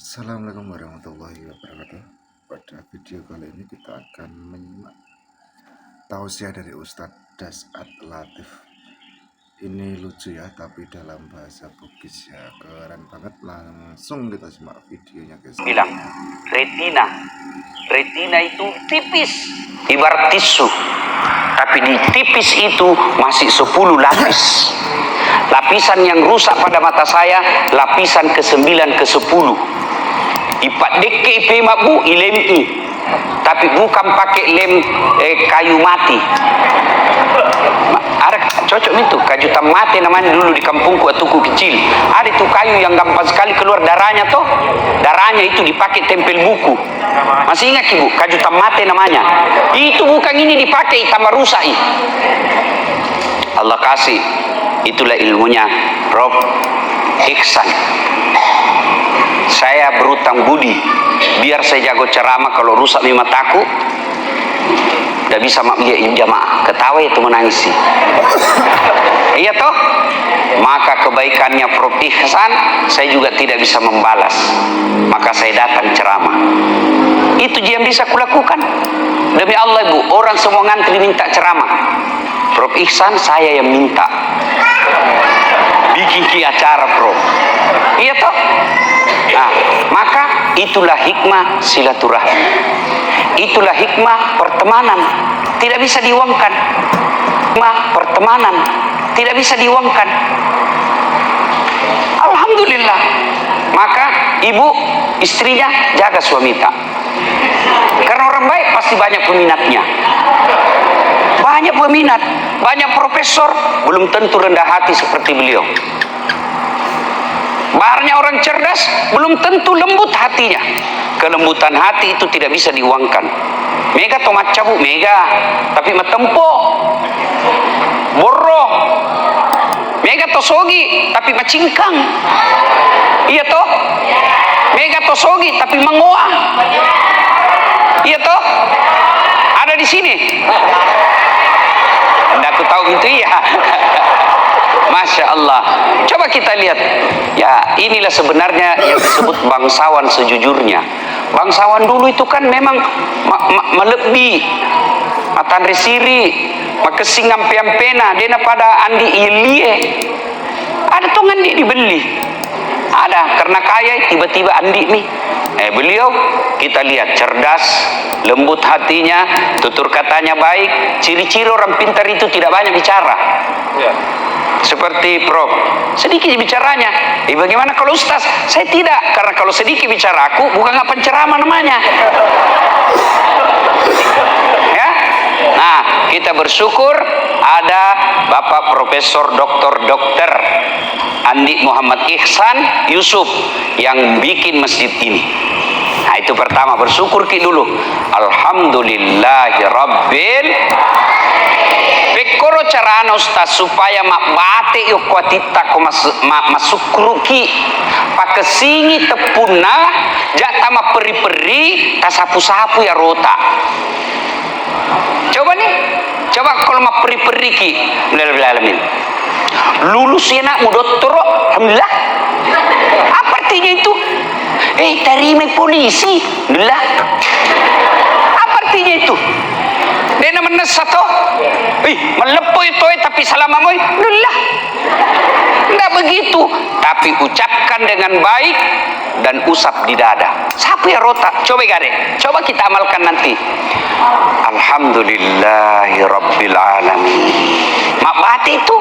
Assalamualaikum warahmatullahi wabarakatuh. Pada video kali ini kita akan menyimak tausiah dari Ustadz Dasat Latif. Ini lucu ya, tapi dalam bahasa Bugis ya, keren banget. Langsung kita simak videonya guys. Bilang retina itu tipis ibarat tisu, tapi di tipis itu masih 10 lapis. Lapisan yang rusak pada mata saya lapisan ke-9 ke-10. Ipat deke mabu ilemi, tapi bukan pakai lem kayu mati. Ada cocok itu kayu tamate namanya dulu di kampungku atuku kecil. Ada itu kayu yang gampang sekali keluar darahnya toh. Darahnya itu dipakai tempel buku. Masih ingat ibu kayu tamate namanya? Itu bukan ini dipakai tambah rusak. Allah kasih, itulah ilmunya Rob Ihsan. Saya berutang budi biar saya jago ceramah. Kalau rusak di mataku tidak bisa jamaah ketawa itu menangis. Iya toh, maka kebaikannya Prof Ihsan saya juga tidak bisa membalas, maka saya datang ceramah. Itu yang bisa kulakukan. Demi Allah ibu, orang semua ngantri minta ceramah, Prof Ihsan saya yang minta bikin acara Prof. Iya toh. Nah, maka itulah hikmah silaturahmi. Itulah hikmah pertemanan, tidak bisa diuangkan. Hikmah pertemanan tidak bisa diuangkan. Alhamdulillah. Maka ibu istrinya jaga suami tak. Karena orang baik pasti banyak peminatnya. Banyak peminat, banyak profesor, belum tentu rendah hati seperti beliau. Banyak orang cerdas, belum tentu lembut hatinya. Kelembutan hati itu tidak bisa diuangkan. Mega tomat cabu mega, tapi matempo borro. Mega tosogi, tapi macingkang. Iya toh? Mega tosogi, tapi mangoa. Iya toh? Ada di sini. Anda aku tahu itu ya. Masya Allah. Coba kita lihat. Ya, inilah sebenarnya yang disebut bangsawan sejujurnya. Bangsawan dulu itu kan memang melebi matan resiri makesing ampe-ampena dena pada andi ilie. Ada tuh andi dibeli. Ada karena kaya tiba-tiba andi nih. Beliau kita lihat cerdas, lembut hatinya, tutur katanya baik. Ciri-ciri orang pintar itu tidak banyak bicara. Ya. Seperti Prof, sedikit bicaranya. Bagaimana kalau Ustaz? Saya tidak, karena kalau sedikit bicara aku bukan penceramah namanya. Ya, nah kita bersyukur ada Bapak Profesor Dokter Andi Muhammad Ihsan Yusuf yang bikin masjid ini. Nah itu pertama, bersyukur dulu. Alhamdulillahirabbil. Bekoro carana Ustaz supaya mak bate yuk kuatita ko masuk kruki pakesingi tepuna jata ma peri-peri tasapu-sapu ya rota. Coba nih, coba kalau ma peri-peri ki alamin. Lulus ya nak mu dokter, alhamdulillah. Apa artinya itu? Terima polisi, alhamdulillah. Apa artinya itu? Dena menesato, melepoi toy tapi salamamoy, alhamdulillah. Tidak begitu, tapi ucapkan dengan baik dan usap di dada. Sapu ya rota, coba gade, coba kita amalkan nanti. Alhamdulillahirabbil alamin. Mak bati itu,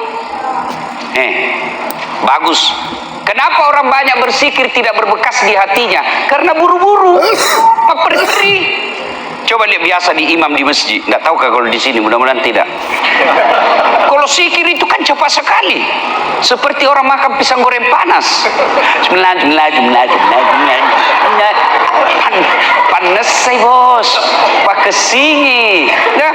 bagus. Kenapa orang banyak berzikir tidak berbekas di hatinya? Karena buru-buru, peri-peri. Coba lihat biasa di imam di masjid, nggak tahu kalau di sini, mudah-mudahan tidak. Kalau zikir itu kan cepat sekali, seperti orang makan pisang goreng panas. Panas saya bos, pakai singi. Ya,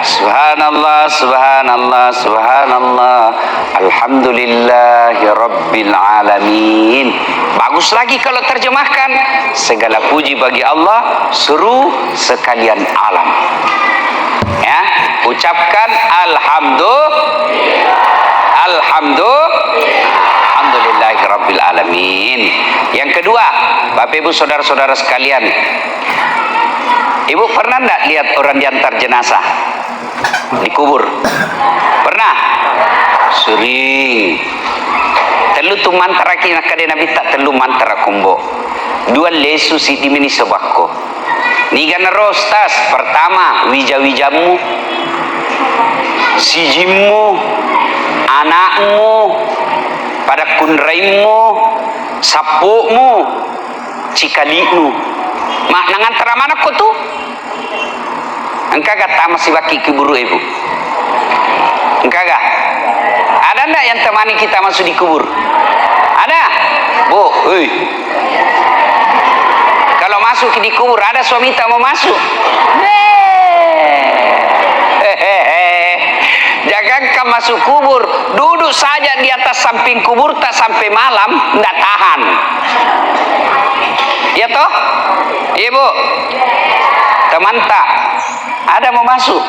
subhanallah, subhanallah, subhanallah. Alhamdulillahi rabbil alamin. Bagus lagi kalau terjemahkan, segala puji bagi Allah seru sekalian alam. Ya, ucapkan alhamdulillah. rabbil alamin. Yang kedua, Bapak Ibu saudara-saudara sekalian, Ibu pernah enggak lihat orang diantar jenazah dikubur? Pernah? Sering. Telu tu mantara kina kade nabi tak telu mantara kumbo. Dua lesu si dimini sebakko. Niga nerostas. Pertama, wija-wijamu, sijimu, anakmu, pada kunraimu, sapumu, cikalimu. Mak nangantara mana ko tu? Engkau kata masih baki kubur ibu. Engkau gak? Ada enggak yang temani kita masuk di kubur? Ada? Bu, kalau masuk di kubur, ada suami tak mau masuk? Jangankan masuk kubur, duduk saja di atas samping kubur tak sampai malam, enggak tahan. Ya toh? Ibu, teman tak? Ada mau masuk?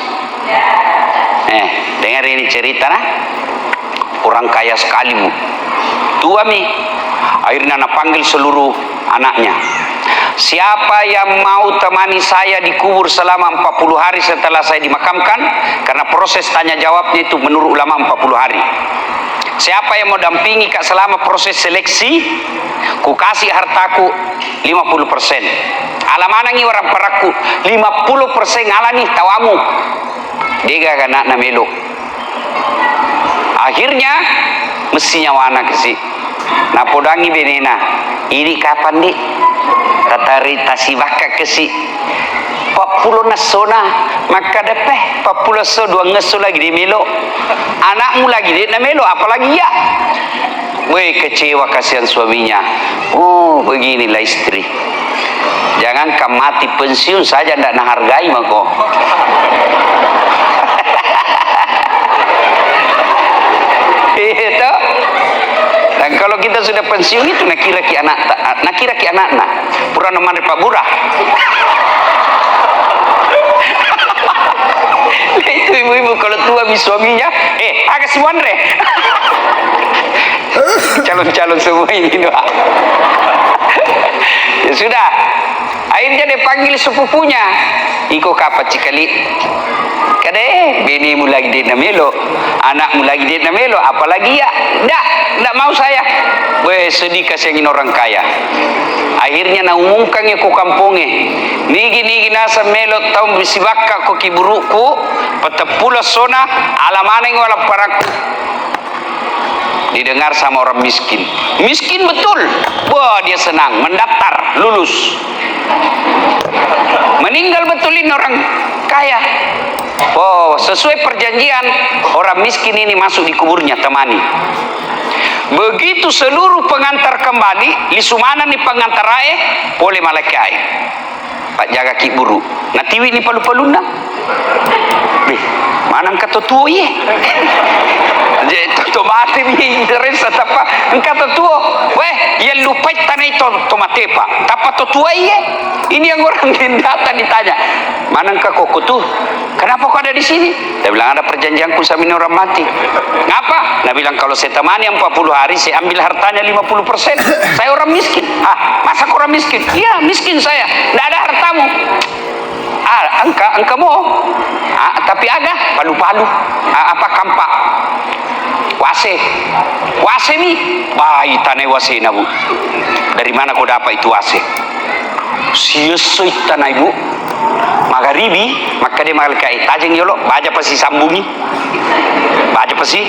Dengar ini cerita nah. Orang kaya sekali bu, tua mi. Akhirnya nak panggil seluruh anaknya. Siapa yang mau temani saya dikubur selama 40 hari setelah saya dimakamkan? Karena proses tanya jawabnya itu menurut ulama 40 hari. Siapa yang mau dampingi kak selama proses seleksi? Ku kasih hartaku 50%. Alamanangi orang peraku 50% alani tawamu. Dia kan nak namelo. Akhirnya mestinya wana kesi. Napodangi benena. Ini kapan di? Kata Rita si baka kesi. 40 nasona maka depeh 40 so dua ngeso lagi di melo. Anakmu lagi di namelo apalagi ya. Woi kecewa kasihan suaminya. Oh beginilah istri. Jangan kamu mati pensiun saja ndak menghargai mako. Itu. Dan kalau kita sudah pensiun itu nakira ki anak pura nomor Pak Burah. Itu ibu-ibu kalau tua mi suaminya, agak si Wandre. Calon-calon semua ini doa. Ya sudah. Akhirnya dia panggil sepupunya. Iko kapat cikali. Kade, binimu lagi di namelo, anakmu lagi di namelo, apalagi ya? Ndak mau saya. Weh sedih kasihin orang kaya. Akhirnya na umumkan ko kampunge. Nigi nasa melo taum bisibaka ko kiburuku, patapula sona alamaneng wala paraku. Didengar sama orang miskin. Miskin betul. Wah dia senang, mendaftar, lulus. Meninggal betulin orang kaya. Oh, sesuai perjanjian orang miskin ini masuk di kuburnya temani. Begitu seluruh pengantar kembali, lisumana ni pengantarae, boleh malakai. Pak jaga ki buru. Natiwi ni palu-paluna. Mana kata tuo ye? To mati mi interesa tapa engkau tuo. Weh, yang lupa tanah itu tomate pak. Tapa to tua ye? Ini yang orang datang ditanya. Mana engkau kok tuh? Kenapa kau ada di sini? Dia bilang ada perjanjianku sama ini orang mati. Ngapa? Dia bilang kalau saya temani 40 hari saya ambil hartanya 50%. Saya orang miskin. Masa kau orang miskin? Iya miskin saya. Tidak ada hartamu. Engkau mau? Tapi ada palu-palu. Apa kampak? Wase mi. Baik tanah wase na bu. Dari mana kau dapat itu wase? Siasoi tanah ibu. Magharibi maka dia malaikat tajeng yolo baca pasti sambungi baca pasti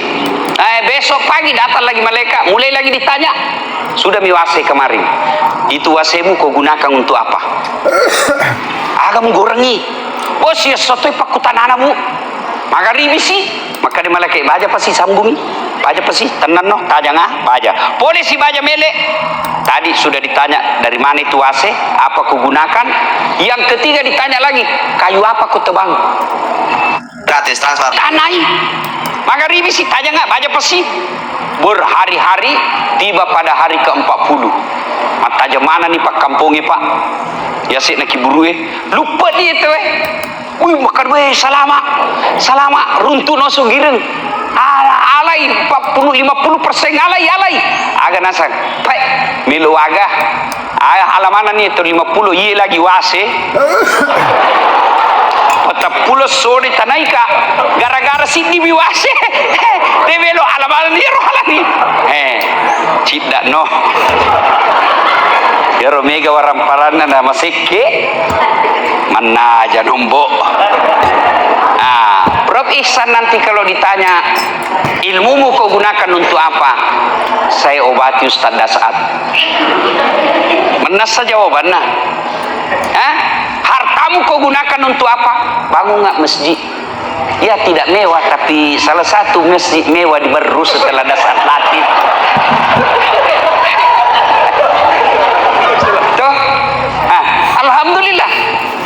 besok pagi datang lagi malaikat mulai lagi ditanya sudah mi wase kemarin itu wasemu kau gunakan untuk apa? Agak menggorengi oh siya sotoi pakutan anamu magharibi sih maka dia malaikat baca pasti sambungi baca pasti tenan no tajang baca polisi baca melek tadi sudah ditanya dari mana itu AC apa kau gunakan yang ketiga ditanya lagi kayu apa kau tebang gratis transfer tanai magharibi sih tanya nggak baca pasti berhari-hari tiba pada hari ke-40 tajam mana nih pak kampungnya pak ya sih nak kiburu lupa dia tuh makan salama runtuh noso gireng ala alai 40-50% alai aga nasak pai milu aga alamana ni itu 50 iya lagi wase pata pulo sore tanaika gara-gara sini biwase develo alamana ni rohalani tidak no ya romega waramparanna na masikke mana aja nombok. Prof Ihsan nanti kalau ditanya ilmumu kau gunakan untuk apa, saya obati Ustaz Dasat. Menas saja jawabannya. Hartamu kau gunakan untuk apa? Bangun nggak masjid? Ya tidak mewah, tapi salah satu masjid mewah di Baru setelah Dasat Latif. Tuh, alhamdulillah.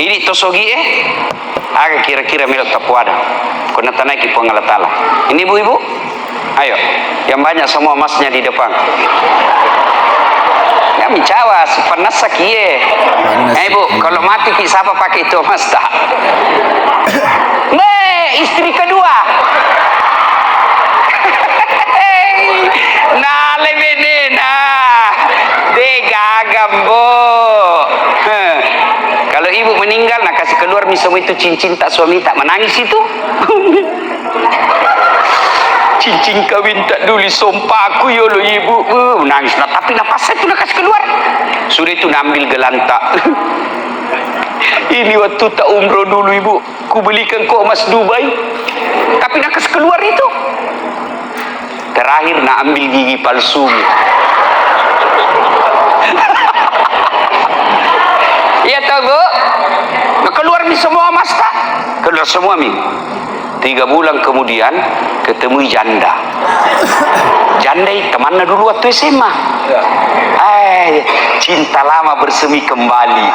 Ini tosogi agak kira-kira milik tapuada. Kena tanai ki pengalatala. Ini ibu-ibu, ayo, yang banyak semua emasnya di depan. Ya micawa, sepanas sakie. Ibu, kalau mati ki siapa pakai itu emas tak? Istri kedua. Nah, lebih degagambo. Kalau ibu meninggal, nak kasih keluar misalnya itu cincin tak suami tak menangis itu. Cincin kawin tak dulu sumpah aku ya lo ibu. Menangis nah, tapi napasnya itu nak kasih keluar. Sudah itu nambil gelantak. Ini waktu tak umroh dulu ibu, ku belikan kau emas Dubai. Tapi nak kasih keluar itu. Terakhir nak ambil gigi palsu. Iya tahu bu, keluar mi semua emas tak? Keluar semua mi. 3 bulan kemudian ketemu janda. Janda temannya dulu waktu SMA. Cinta lama bersemi kembali.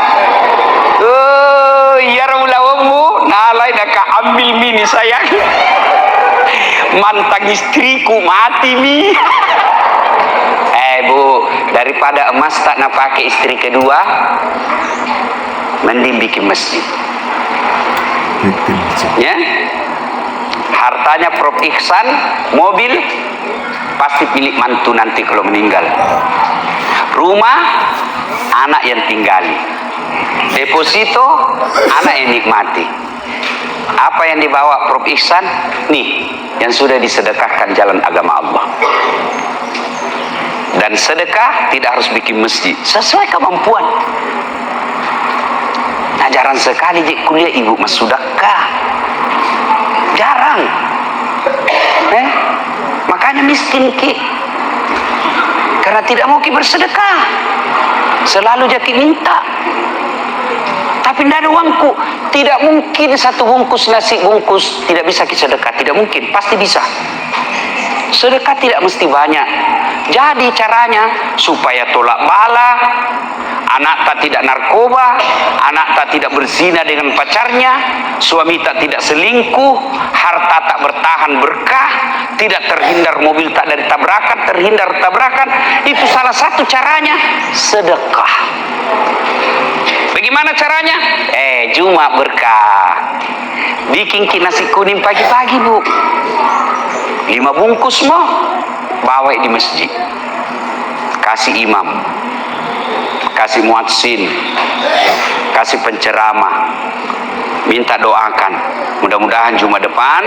Ya Raulawamu, nalai nak ambil mini sayang. Mantan istriku mati mi. Bu, daripada emas tak nak pakai istri kedua, mending bikin masjid. Ya, hartanya Prof Ihsan, mobil pasti milik mantu nanti kalau meninggal. Rumah anak yang tinggali, deposito anak yang nikmati. Apa yang dibawa Prof Ihsan? Nih, yang sudah disedekahkan jalan agama Allah. Dan sedekah tidak harus bikin masjid, sesuai kemampuan. Nah, jarang sekali je kuliah ibu mas sedekah, jarang. Makanya miskin ki, karena tidak mau ki bersedekah, selalu jadi minta. Tapi tidak ada uangku, tidak mungkin satu bungkus nasi bungkus tidak bisa ki sedekah, tidak mungkin, pasti bisa. Sedekah tidak mesti banyak. Jadi caranya supaya tolak bala, anak tak tidak narkoba, anak tak tidak berzina dengan pacarnya, suami tak tidak selingkuh, harta tak bertahan berkah, tidak terhindar mobil tak dari tabrakan, terhindar tabrakan. Itu salah satu caranya, sedekah. Bagaimana caranya? Cuma berkah. Bikin nasi kuning pagi-pagi bu, 5 bungkus mau bawa di masjid, kasih imam, kasih muadzin, kasih penceramah, minta doakan. Mudah-mudahan Jumat depan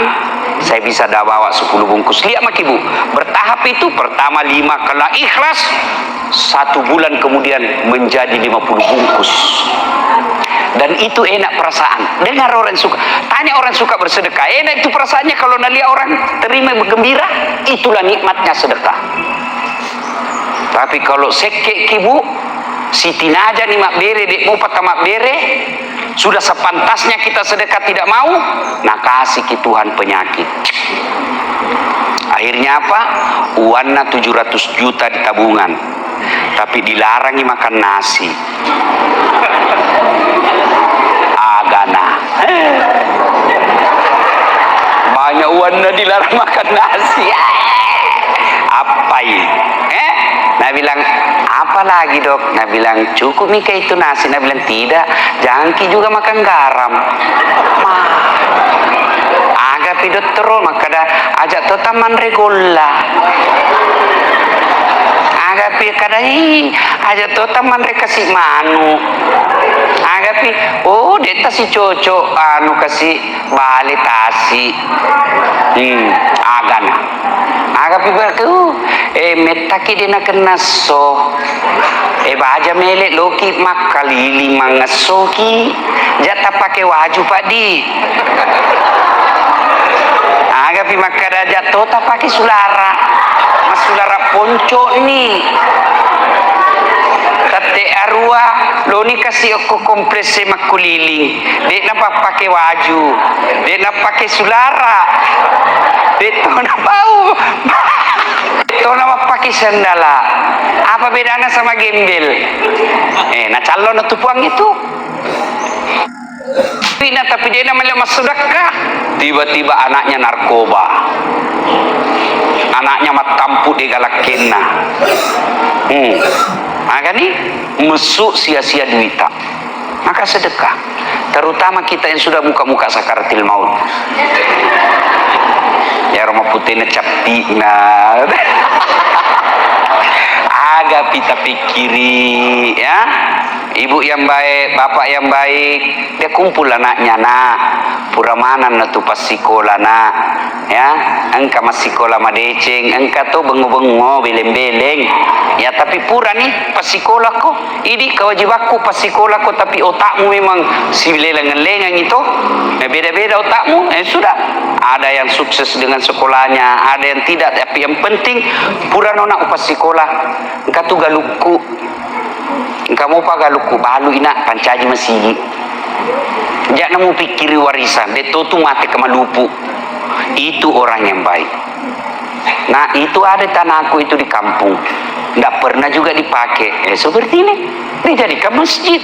saya bisa dah bawa 10 bungkus. Lihat mak ibu, bertahap itu pertama 5, kalau ikhlas 1 bulan kemudian menjadi 50 bungkus. Dan itu enak perasaan. Dengar orang suka, tanya orang suka bersedekah, enak itu perasaannya kalau lihat orang terima bergembira. Itulah nikmatnya sedekah. Tapi kalau sekek ibu, Siti Naja ni mak bere, dek mau patah mak bere, sudah sepantasnya kita sedekah tidak mau, nah kasih ke Tuhan penyakit. Akhirnya apa? Uangnya 700 juta di tabungan, tapi dilarangi makan nasi. Agana. Banyak uangnya dilarang makan nasi. Apa ini? Nah bilang, apa lagi dok? Nah bilang, cukup Mika itu nasi. Nah bilang, tidak, jangan ki juga makan garam. Aga Aga pi dokter maka dah ajak tu taman regola. Aga pi kadai ajak tu taman re kasih manu. Aga pi oh deta si cocok anu kasih balik tasi. Aga na. Aga pi berku metaki dina kenaso. Baja melek loki makali mangasoki jata pakai waju padi. Aga pi makada jatuh tak pakai sulara. Mas sulara ponco ni. Tate arua lo ni kasih aku kompresi makuliling. Dek nampak pakai waju. Dek nampak pakai sulara. Dek tu nak bau. Itu nama pakai sandala. Apa bedanya sama gembel? Nah calon itu puang itu. Tapi dia namanya mas sedekah. Tiba-tiba anaknya narkoba. Anaknya matampu di galakena. Maka nih mesuk sia-sia duita. Maka sedekah. Terutama kita yang sudah muka-muka sakaratil maut. Ya rumah putihnya capti nah. Agak kita pikiri ya. Ibu yang baik, bapak yang baik, dia kumpul anaknya nak. Pura mana na tu pas sekolah nak. Ya, engkau masih sekolah madeceng, engkau tu bengo-bengo beleng-beleng. Ya tapi pura nih pas sekolah ko. Ini kewajibanku pas sekolah ko tapi otakmu memang si lengan-lengan itu. Beda-beda otakmu. Sudah. Ada yang sukses dengan sekolahnya, ada yang tidak. Tapi yang penting pura nona pas sekolah. Engkau tu galuku. Kamu pakai luku balu ina pancaji masih. Jangan mau pikiri warisan. Betul tu mati kemalupu. Itu orang yang baik. Nah itu ada tanahku itu di kampung. Tidak pernah juga dipakai. Seperti ini. Dijadikan masjid.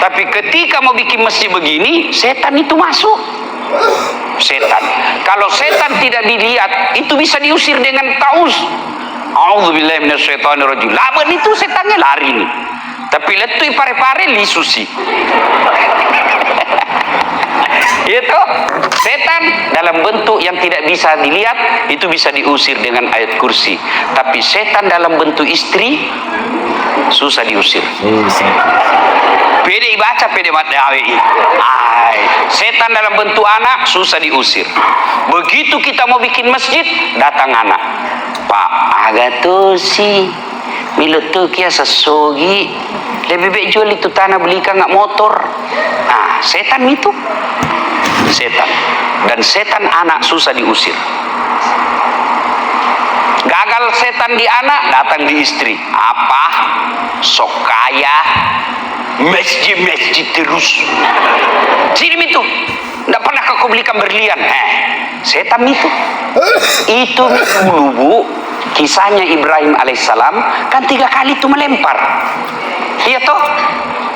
Tapi ketika mau bikin masjid begini, setan itu masuk. Setan. Kalau setan tidak dilihat, itu bisa diusir dengan taus. A'udzubillahi minasyaitonirrajim. Laban itu setannya lari nih. Tapi letui pare-pare lisusi. Itu setan dalam bentuk yang tidak bisa dilihat itu bisa diusir dengan ayat kursi. Tapi setan dalam bentuk istri susah diusir. Pede baca pede madawi. Setan dalam bentuk anak susah diusir. Begitu kita mau bikin masjid datang anak. Pak agatosi milut tu kia sesogi lebih baik jual itu tanah belikan nggak motor. Nah setan itu setan dan setan anak susah diusir. Gagal setan di anak datang di istri. Apa sok kaya masjid terus sini itu nggak pernah kau belikan berlian. Setan itu dulu bu. Kisahnya Ibrahim alaihissalam kan 3 kali itu melempar. Iya toh.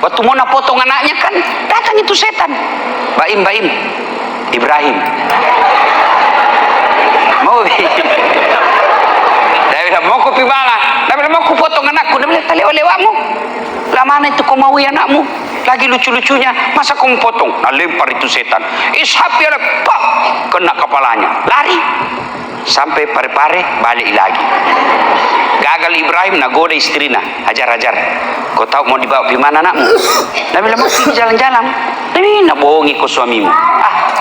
Waktu mau potong anaknya kan datang itu setan. Baim Ibrahim. Mau dia bilang mau kopi bala. Dia bilang mau aku potong anakku. Dia bilang tali olehmu. Lah mana itu kau mau anakmu? Lagi lucu-lucunya masa kau mau potong? Nah lempar itu setan. Ishab ya pak kena kepalanya. Lari. Sampai pare-pare balik lagi. Gagal Ibrahim nagoda istrinya, hajar-hajar. Kau tahu mau dibawa di mana anakmu? Dia bilang mau pergi jalan-jalan. Ini nak bohongi kau suamimu.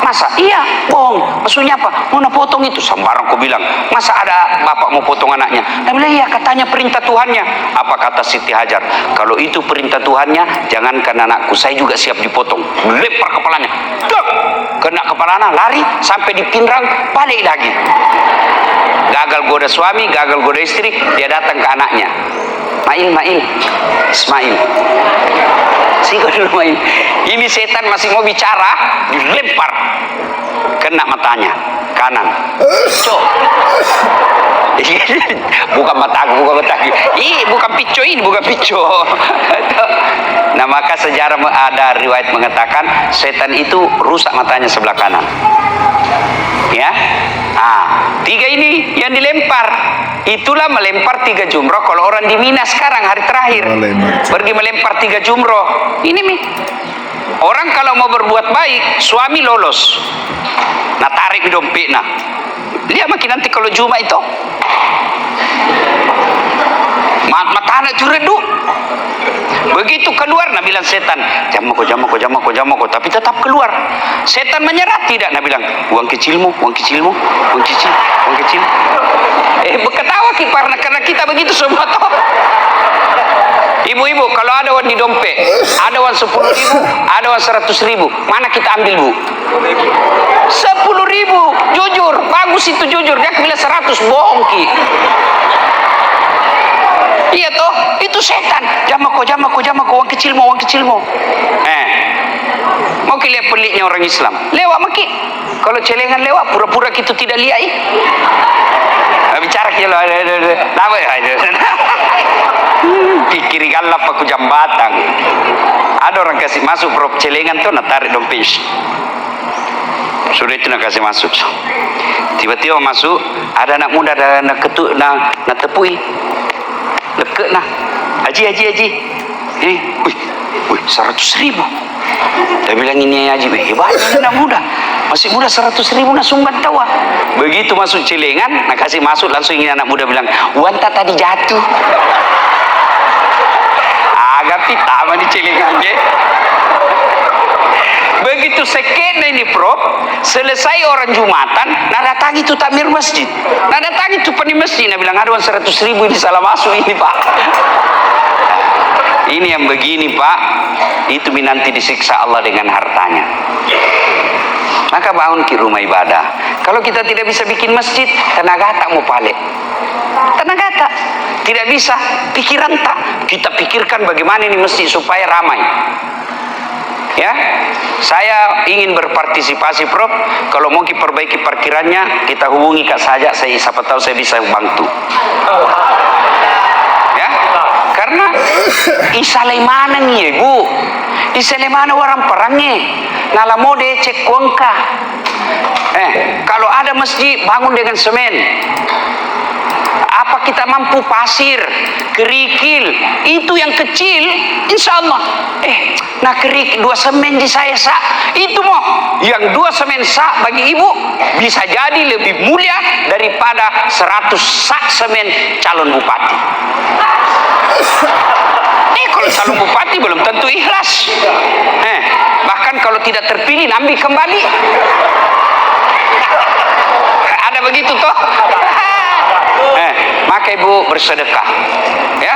Masa? Iya bohong. Maksudnya apa? Mau nak potong itu sembarang kau bilang. Masa ada bapak mau potong anaknya? Dia bilang iya katanya perintah Tuhannya. Apa kata Siti Hajar? Kalau itu perintah Tuhannya, jangankan anakku, saya juga siap dipotong. Lempar kepalanya. Kena kepalanya, lari sampai di pinrang, balik lagi. Gagal goda suami, gagal goda istri, dia datang ke anaknya. Mail, Ismail. Singkat dulu Mail. Ini setan masih mau bicara, dilempar. Kena matanya, kanan. Cok. bukan mataku. Bukan pico ini, bukan pico. Nah maka sejarah ada riwayat mengatakan setan itu rusak matanya sebelah kanan. Ya, 3 ini yang dilempar. Itulah melempar 3 jumroh. Kalau orang di Mina sekarang hari terakhir pergi melempar 3 jumroh. Ini Orang kalau mau berbuat baik, suami lolos. Nah tarik dompet nah. Lihat makin nanti kalau Jumat itu. Mata anak itu redup. Begitu keluar, nah bilang setan, jamako, tapi tetap keluar. Setan menyerah tidak, nah bilang, uang kecilmu. Ketawa karena kita begitu semua toh. Ibu-ibu, kalau ada uang di dompet, ada uang 10.000, ada uang 100.000, mana kita ambil bu? 10.000, jujur, bagus itu jujur. Dia bilang 100, bohong ki. Iya toh, itu setan. Jamako, uang kecilmu. Mau kita lihat peliknya orang Islam. Lewat maki. Kalau celengan lewat, pura-pura kita tidak lihat. Bicara kita pikir galap aku jambatan. Ada orang kasih masuk prop celengan tuh, nak tarik dompet. Sudah itu nak kasih masuk. Tiba-tiba masuk, ada anak muda, ada anak ketuk, nak tepui. Deket nah, haji. Wih, 100.000. Dia bilang ini haji, hebat anak muda, masih muda 100.000 nak sumban tawa. Begitu masuk celengan, nak kasih masuk langsung ini anak muda bilang, wanta tadi jatuh. Agak pita di celengannya. Begitu sekena ini prop, selesai orang Jumatan, nak datang itu takmir masjid, nak datang itu pani masjid, nak bilang aduan 100.000 ini salah masuk ini pak. Ini yang begini pak, itu nanti disiksa Allah dengan hartanya. Maka bangun ke rumah ibadah. Kalau kita tidak bisa bikin masjid, tenaga tak mau pale. Tenaga tak, tidak bisa, pikiran tak. Kita pikirkan bagaimana ini masjid supaya ramai. Ya, saya ingin berpartisipasi Prof. Kalau mau perbaiki parkirannya, kita hubungi Kak saja, siapa tahu saya bisa bantu. Ya, karena isalemana nih Bu, isalemana orang perangnya, ngalamode cek kuangka. Kalau ada masjid bangun dengan semen. Apa kita mampu pasir, kerikil, itu yang kecil, insya Allah. Nah kerikil 2 semen di saya sak, itu mau yang 2 semen sak bagi ibu bisa jadi lebih mulia daripada 100 sak semen calon bupati. Kalau calon bupati belum tentu ikhlas. Bahkan kalau tidak terpilih, ambil kembali. Ada begitu toh? Maka ibu bersedekah, ya,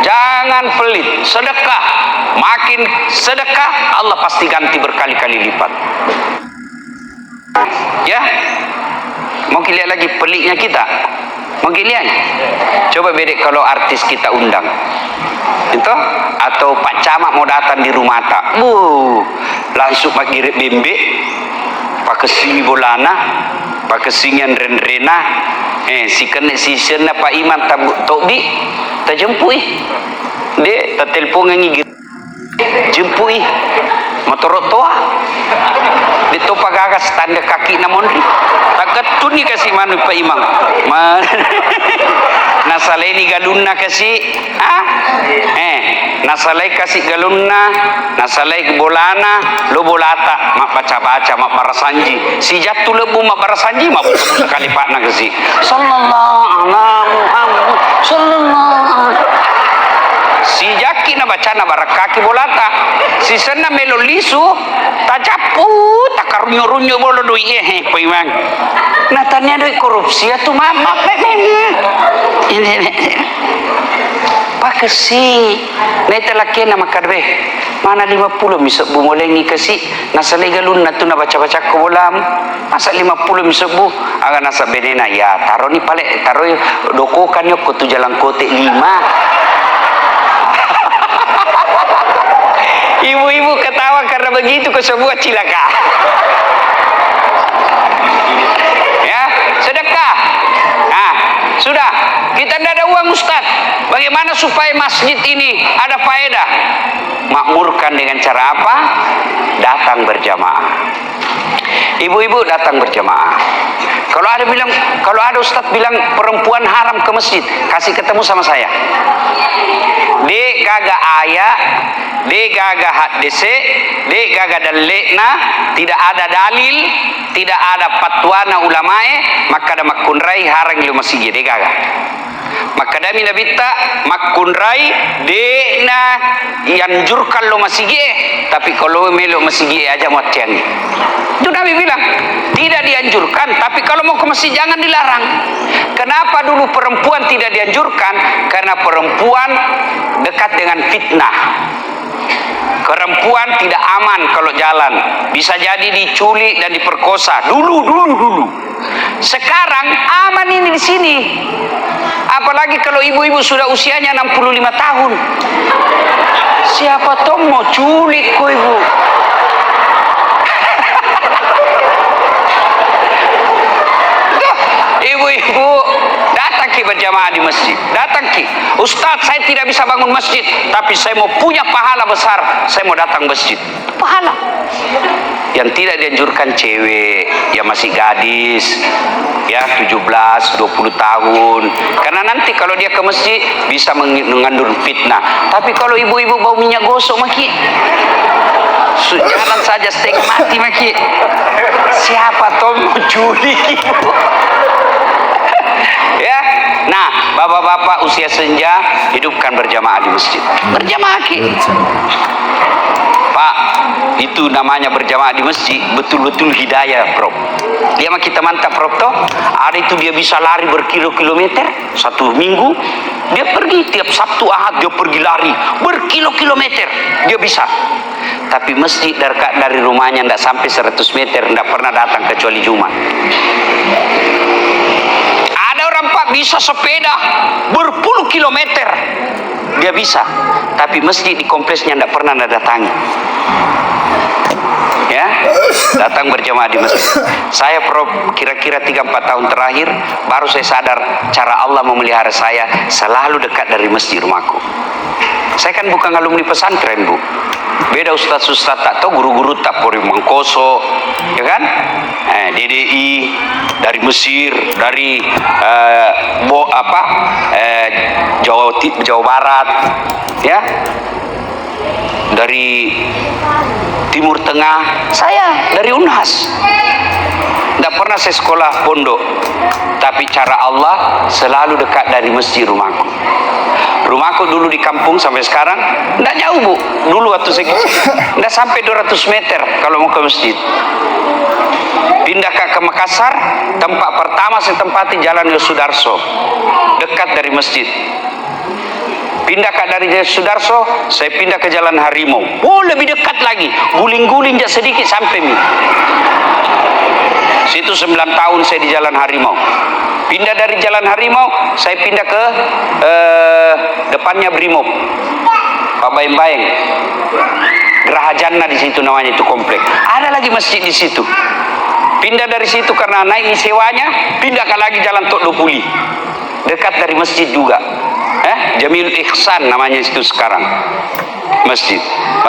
jangan pelit, sedekah, makin sedekah Allah pasti ganti berkali-kali lipat. Ya, mau lihat lagi peliknya kita, mau lihat, coba bedek kalau artis kita undang, itu atau Pak Camat mau datang di rumah tak, langsung pakai bembe, pakai sini bolana, pakai singan ren-rena. Si kena si sena Pak Iman Tobi tak jempui dia tak telpon ngi jempui motor toa dia topa gagas tanda kaki namondri tak ketun ni kasih manu Pak Imam nasaleni galunna kasih nasalai kasih galunna nasalai bolana lo bolata mak baca-baca mak barasanji si jatuh lebu mak barasanji mak sekali pak nak kasih sallallahu alaihi Muhammad sallallahu si jaki na baca na barakaki bolata si sana melo lisu tajapu takarunyo-runyo bolo doi paimang natanya doi korupsi atau mama ini pakasi neta laki na makarbe mana 50 misok bu mulai ni kasi nasa legalun na tu na baca-baca ko bolam masa 50 misok bu aga nasa benena ya taro ni pale taro doko kanyo ko tu jalan kote 5. Ibu-ibu ketawa karena begitu ke sebuah cilaka. Ya, sedekah. Nah, sudah. Kita tidak ada uang Ustaz. Bagaimana supaya masjid ini ada faedah? Makmurkan dengan cara apa? Datang berjamaah. Ibu-ibu datang berjamaah. Kalau ada ustadz bilang perempuan haram ke masjid, kasih ketemu sama saya. De gaga ayat, de gaga hadise, de gaga dalilna, tidak ada dalil, tidak ada fatwana ulamae, maka ada makunrai harang lu masjid de gaga. Maka dami nabita makunrai de na yanjurkan lo masjid, tapi kalau melo masjid aja mau tiang. Itu Nabi bilang tidak dianjurkan, tapi kalau mau ke masjid jangan dilarang. Kenapa dulu perempuan tidak dianjurkan? Karena perempuan dekat dengan fitnah. Perempuan tidak aman kalau jalan, bisa jadi diculik dan diperkosa. Dulu. Sekarang aman ini di sini. Apalagi kalau ibu-ibu sudah usianya 65 tahun. Siapa tahu mau culik kok ibu. Ibu-ibu datang ki berjamaah di masjid. Datang ki, Ustadz saya tidak bisa bangun masjid, tapi saya mau punya pahala besar, saya mau datang masjid. Pahala. Yang tidak dianjurkan cewek yang masih gadis, ya 17, 20 tahun. Karena nanti kalau dia ke masjid bisa mengandung fitnah. Tapi kalau ibu-ibu bau minyak gosok maki, jalan saja setengah mati maki. Siapa tahu mau culik ibu. Ya, nah bapak-bapak usia senja hidupkan berjamaah di masjid. Berjamaah ki. Pak, itu namanya berjamaah di masjid betul-betul hidayah, Prof. Dia mah kita mantap, Prof. Toh, ada itu dia bisa lari berkilo-kilometer satu minggu. Dia pergi tiap Sabtu Ahad dia pergi lari berkilo-kilometer. Dia bisa. Tapi masjid dari rumahnya tidak sampai 100 meter, tidak pernah datang kecuali Jumat. Ada orang Pak bisa sepeda berpuluh kilometer, dia bisa, tapi masjid di kompleksnya tidak pernah datangi. Ya, datang berjamaah di masjid. Saya Prof kira-kira 3-4 tahun terakhir baru saya sadar cara Allah memelihara saya selalu dekat dari masjid rumahku. Saya kan bukan alumni pesantren, Bu. Beda ustaz-ustaz tak tahu, guru-guru tak pori Mangkoso, ya kan? DDI dari Mesir, dari Jawa Barat, ya, dari Timur Tengah. Saya dari Unhas. Tidak pernah saya sekolah pondok, tapi cara Allah selalu dekat dari masjid rumahku. Rumahku dulu di kampung sampai sekarang tidak jauh, Bu. Dulu waktu saya kecil tidak sampai 200 meter kalau mau ke masjid. Pindah ke Makassar, tempat pertama saya tempati Jalan Yosudarso, dekat dari masjid. Pindah dari Yosudarso, saya pindah ke Jalan Harimau. Oh, lebih dekat lagi, guling-guling sedikit sampai mi. Situ 9 tahun saya di Jalan Harimau. Pindah dari Jalan Harimau, saya pindah ke depannya Brimob, Pak Bayang-Bayang, Geraha Jannah di situ namanya itu komplek. Ada lagi masjid di situ. Pindah dari situ karena naik sewanya, pindah ke lagi Jalan Tok Dopuli, dekat dari masjid juga. Jamil Ihsan namanya itu sekarang masjid.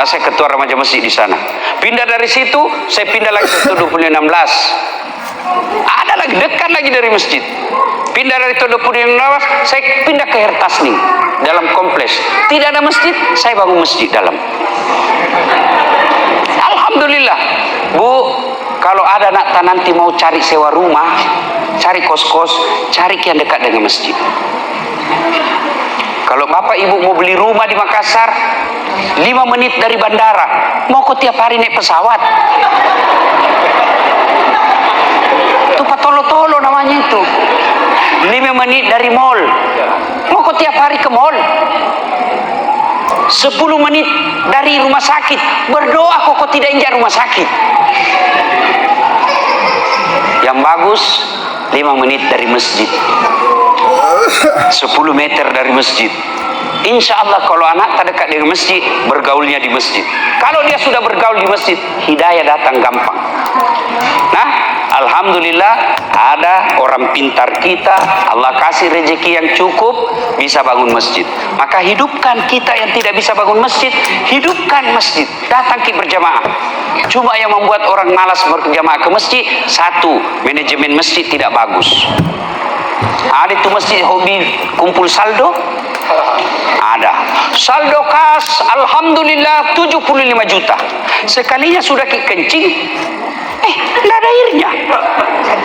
Saya ketua remaja masjid di sana. Pindah dari situ, saya pindah lagi ke Tok Dopuli 16. Ada lagi dekat lagi dari masjid. Pindah dari Tok Dopuli 16, saya pindah ke Hertasning dalam kompleks. Tidak ada masjid, saya bangun masjid dalam. Alhamdulillah, Bu. Kalau ada nanti mau cari sewa rumah, cari kos-kos, cari yang dekat dengan masjid. Kalau Bapak Ibu mau beli rumah di Makassar, 5 menit dari bandara, mau kok tiap hari naik pesawat? Itu patolo-tolo namanya itu. 5 menit dari mall, mau kok tiap hari ke mall? 10 menit dari rumah sakit, berdoa kok tidak injak rumah sakit. Yang bagus 5 menit dari masjid, 10 meter dari masjid. Insya Allah kalau anak tak dekat dengan masjid, bergaulnya di masjid. Kalau dia sudah bergaul di masjid, hidayah datang gampang. Nah, Alhamdulillah ada orang pintar kita, Allah kasih rezeki yang cukup bisa bangun masjid. Maka hidupkan kita yang tidak bisa bangun masjid, hidupkan masjid, datang ke berjamaah. Cuma yang membuat orang malas berjamaah ke masjid, satu, manajemen masjid tidak bagus. Ada itu masjid hobi kumpul saldo, ada saldo kas alhamdulillah 75 juta, sekalinya sudah kencing nggak ada airnya.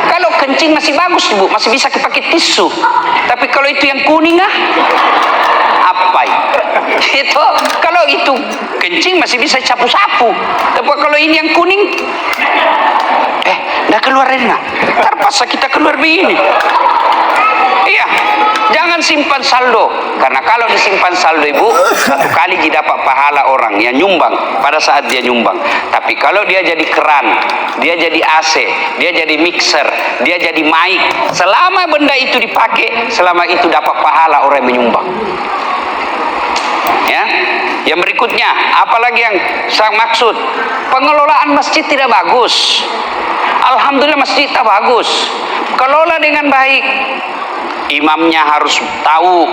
Kalau kencing masih bagus Bu, masih bisa dipakai tisu, tapi kalau itu yang kuning apa itu, kalau itu kencing masih bisa sapu-sapu, tapi kalau ini yang kuning nggak keluar airnya, terpaksa kita keluar begini. Iya, jangan simpan saldo, karena kalau disimpan saldo Ibu, satu kali dapat pahala orang yang nyumbang pada saat dia nyumbang. Tapi kalau dia jadi keran, dia jadi AC, dia jadi mixer, dia jadi mic, selama benda itu dipakai, selama itu dapat pahala orang yang menyumbang. Ya, yang berikutnya, apalagi yang saya maksud, pengelolaan masjid tidak bagus. Alhamdulillah masjid tak bagus, kelola dengan baik. Imamnya harus tahu,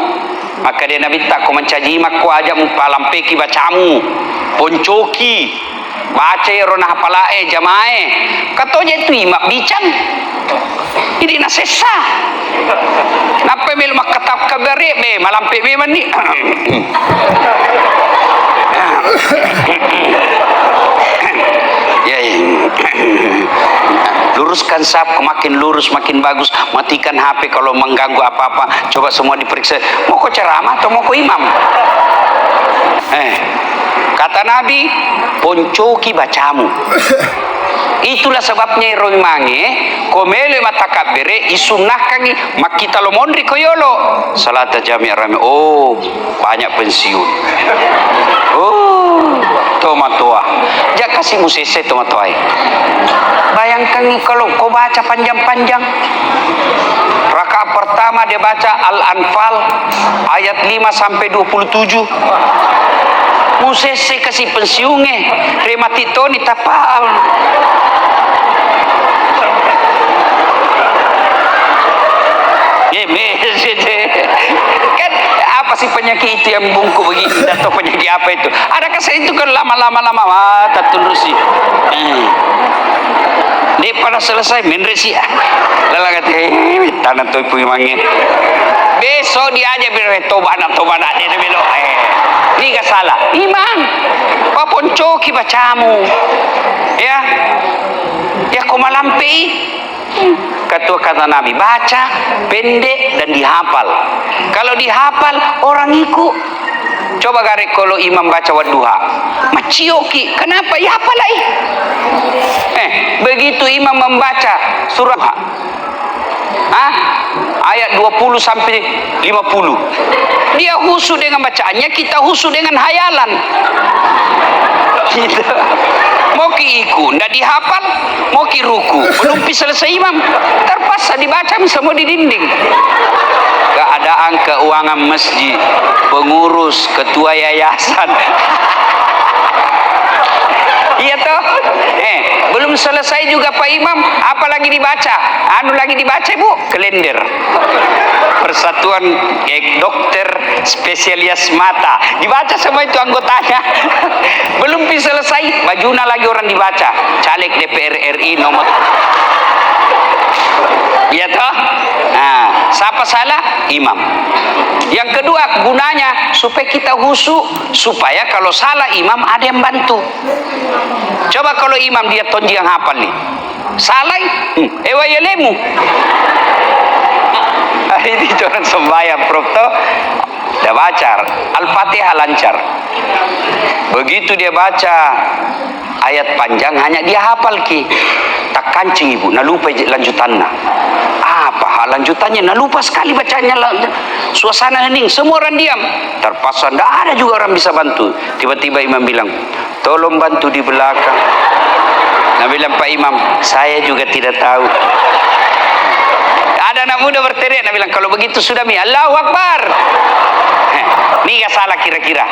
maka dia Nabi tak kau mencaji imak kau aja mumpalampeki bacamu poncoki baca rona hapalae jamae katonya itu imak bicang ini nasesa napa mel makatap kabare be malampe be mani ya luruskan sap, makin lurus makin bagus. Matikan HP kalau mengganggu apa-apa. Coba semua diperiksa, mau kau ceramah atau mau kau imam? Kata Nabi, poncoki bacamu. Itulah sebabnya roy mange komele mata kabere isunahkan makita lo mondri koyolo salat jami rame. Oh banyak pensiun. Oh tomatua jak kasih musese tomatoai. Bayangkan kalau kau baca panjang-panjang, rakaat pertama dia baca Al-Anfal ayat 5 sampai 27. Musese kasih pensiunge rematito ni tapal. Kan apa sih penyakit itu yang bungku begitu atau penyakit apa itu? Adakah saya itu kan lama-lama tak terus sih. Dia pada selesai menresi lalu kata tanah tu puimange besok dia aja bilang tobat dia bilang ni gak salah imam papon coki bacamu ya kau malampi ketua kata Nabi baca pendek dan dihafal. Kalau dihafal orang ikut. Coba garek kalau imam baca wadduha macioki kenapa ya apalai begitu imam membaca surah ayat 20 sampai 50 dia husu dengan bacaannya, kita husu dengan hayalan gitu. Mau ki iku ndak dihafal, mau ki ruku belum selesai imam terpaksa dibaca semua di dinding. Keadaan keuangan masjid, pengurus, ketua yayasan. Iya toh? Belum selesai juga Pak Imam, apa lagi dibaca? Anu lagi dibaca Bu, kalender. Persatuan Dokter Spesialis Mata. Dibaca semua itu anggotanya. Belum selesai, bajuna lagi orang dibaca. Caleg DPR RI nomor. Iya toh? Nah, siapa salah? Imam. Yang kedua, gunanya supaya kita khusyuk, supaya kalau salah imam ada yang bantu. Coba kalau imam dia tonji yang hafal nih, salah, ewayelemu. Ini orang sembahyang Prof toh, dia baca Al-Fatihah lancar. Begitu dia baca ayat panjang hanya dia hafal ki. Tak kancing ibu, nak lupa lanjutannya. Apa lanjutannya? Nak lupa sekali bacanya. Suasana hening, semua orang diam. Terpaksa, tidak ada juga orang bisa bantu. Tiba-tiba imam bilang, tolong bantu di belakang. Nah bilang Pak Imam, saya juga tidak tahu. Ada anak muda berteriak, nah bilang kalau begitu sudah mi, Allahu Akbar. Ini gak salah kira-kira.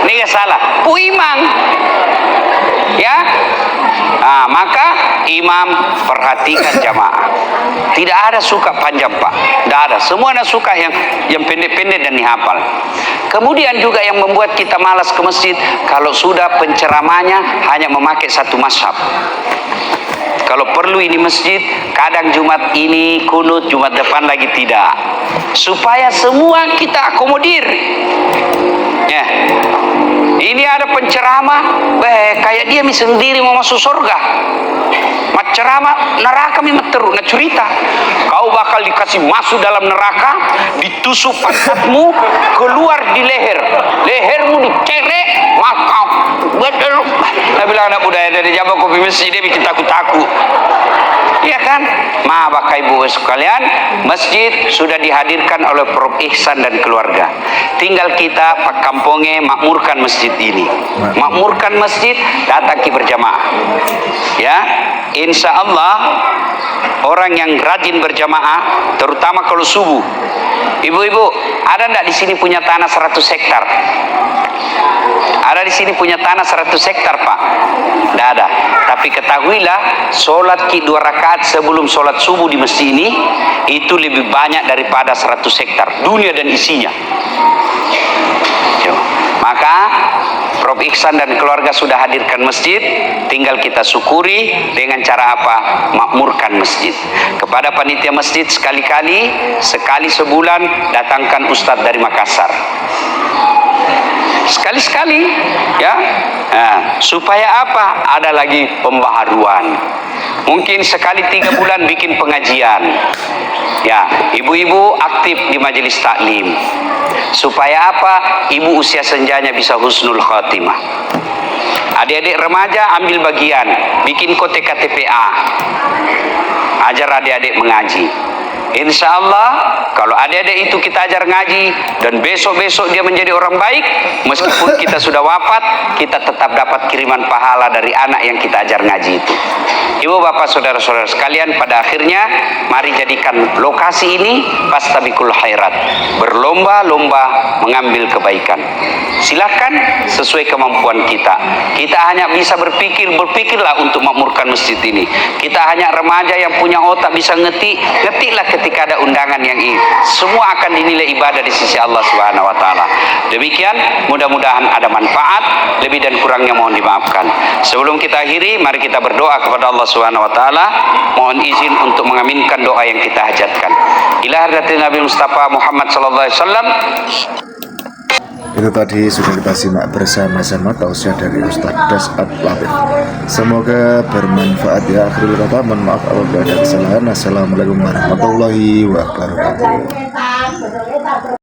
Ini gak salah. Pu Imam. Ya. Nah, maka imam perhatikan jamaah. Tidak ada suka panjang, Pak. Tidak ada. Semua ada suka yang pendek-pendek dan dihafal. Kemudian juga yang membuat kita malas ke masjid, kalau sudah penceramahnya hanya memakai satu mazhab. Kalau perlu ini masjid, kadang Jumat ini kunut, Jumat depan lagi tidak. Supaya semua kita akomodir. Ya. Ini ada penceramah, kayak dia sendiri mau masuk surga. Ceramah neraka memang terus nak cerita. Kau bakal dikasih masuk dalam neraka, ditusuk pantatmu, keluar di leher, lehermu dicerek, maka betul. Saya bilang anak budaya dari Jawa kopi masjid dia bikin takut-takut. Iya kan? Bapak ibu sekalian, masjid sudah dihadirkan oleh Prof Ihsan dan keluarga. Tinggal kita Pak Kamponge makmurkan masjid ini. Makmurkan masjid, datang ki berjamaah. Ya, insya Allah orang yang rajin berjamaah, terutama kalau subuh. Ibu-ibu, ada enggak di sini punya tanah 100 hektar? Ada di sini punya tanah 100 hektar, Pak? Tidak ada. Tapi ketahuilah, sholat 2 rakaat sebelum sholat subuh di masjid ini, itu lebih banyak daripada 100 hektar dunia dan isinya. Maka Prof Ihsan dan keluarga sudah hadirkan masjid, tinggal kita syukuri dengan cara apa? Makmurkan masjid. Kepada panitia masjid sekali sebulan datangkan ustadz dari Makassar. Sekali-sekali, ya. Nah, supaya apa? Ada lagi pembaharuan. Mungkin sekali 3 bulan bikin pengajian. Ya, ibu-ibu aktif di majelis taklim. Supaya apa? Ibu usia senjanya bisa husnul khotimah. Adik-adik remaja ambil bagian, bikin kote KTPA. Ajar adik-adik mengaji. Insya Allah kalau adik-adik itu kita ajar ngaji dan besok-besok dia menjadi orang baik, meskipun kita sudah wafat, kita tetap dapat kiriman pahala dari anak yang kita ajar ngaji itu. Ibu bapak saudara-saudara sekalian, pada akhirnya mari jadikan lokasi ini fastabiqul khairat, berlomba-lomba mengambil kebaikan. Silakan sesuai kemampuan kita. Kita hanya bisa berpikirlah untuk makmurkan masjid ini. Kita hanya remaja yang punya otak bisa ngetiklah ketika ada undangan yang ini. Semua akan dinilai ibadah di sisi Allah Subhanahu wa taala. Demikian, mudah-mudahan ada manfaat, lebih dan kurangnya mohon dimaafkan. Sebelum kita akhiri, mari kita berdoa kepada Allah Subhanahu wa taala. Mohon izin untuk mengaminkan doa yang kita hajatkan. Ila hadratin Nabi Mustafa Muhammad sallallahu alaihi wasallam. Itu tadi sudah kita simak bersama-sama tausiah dari Ustaz Dasat Latif. Semoga bermanfaat ya. Akhirul kata, mohon maaf apabila ada kesalahan. Assalamualaikum warahmatullahi wabarakatuh.